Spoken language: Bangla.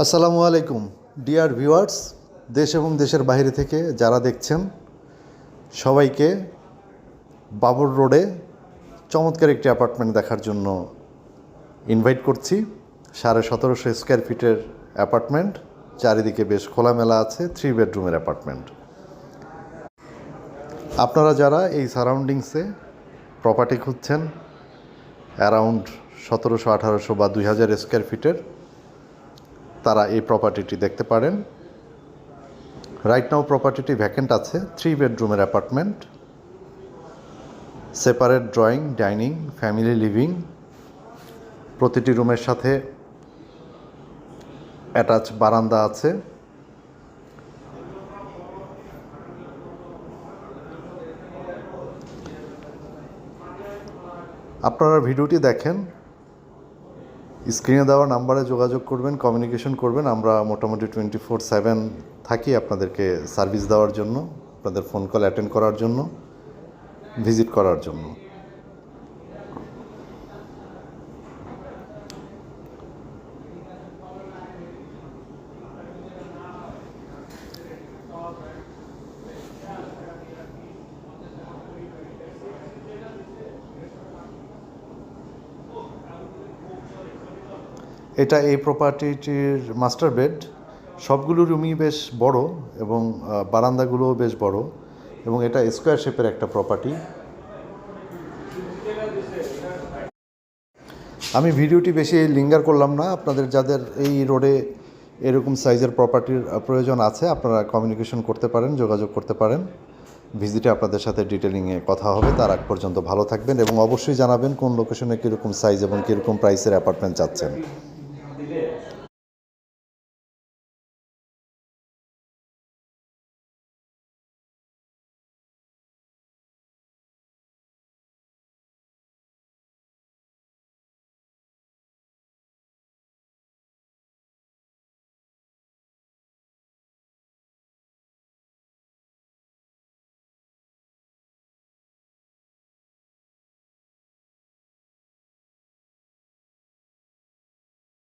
আসসালামু আলাইকুম ডিয়ার ভিউয়ার্স, দেশ এবং দেশের বাইরে থেকে যারা দেখছেন সবাইকে বাবর রোডে চমৎকার একটি অ্যাপার্টমেন্ট দেখার জন্য ইনভাইট করছি। 1750 স্কোয়ার ফিটের অ্যাপার্টমেন্ট, চারিদিকে বেশ খোলামেলা আছে, 3 বেডরুমের অ্যাপার্টমেন্ট। আপনারা যারা এই সারাউন্ডিংসে প্রপার্টি খুঁজছেন অ্যারাউন্ড 1700-1800 বা 2000 স্কোয়ার ফিটের, তারা এই প্রপার্টিটি দেখতে পারেন। রাইট নাও প্রপার্টিটি ভ্যাকেন্ট আছে, 3 বেডরুমের apartment, separate drawing, dining, family living, প্রতিটি রুমের সাথে অ্যাটাচ বারান্দা আছে। আপনারা ভিডিওটি দেখেন, স্ক্রিনে দেওয়া নাম্বারে যোগাযোগ করবেন, কমিউনিকেশন করবেন। আমরা মোটামুটি 24/7 থাকি আপনাদেরকে সার্ভিস দেওয়ার জন্য, আপনাদের ফোন কল অ্যাটেন্ড করার জন্য, ভিজিট করার জন্য। এটা এই প্রপার্টিটির মাস্টার বেড। সবগুলো রুমই বেশ বড় এবং বারান্দাগুলোও বেশ বড়, এবং এটা স্কোয়ার শেপের একটা প্রপার্টি। আমি ভিডিওটি বেশি লিঙ্গার করলাম না। আপনাদের যাদের এই রোডে এরকম সাইজের প্রপার্টির প্রয়োজন আছে, আপনারা কমিউনিকেশন করতে পারেন, যোগাযোগ করতে পারেন। ভিজিটে আপনাদের সাথে ডিটেলিংয়ে কথা হবে। তার আগ পর্যন্ত ভালো থাকবেন এবং অবশ্যই জানাবেন কোন লোকেশনে কীরকম সাইজ এবং কীরকম প্রাইসের অ্যাপার্টমেন্ট চাচ্ছেন।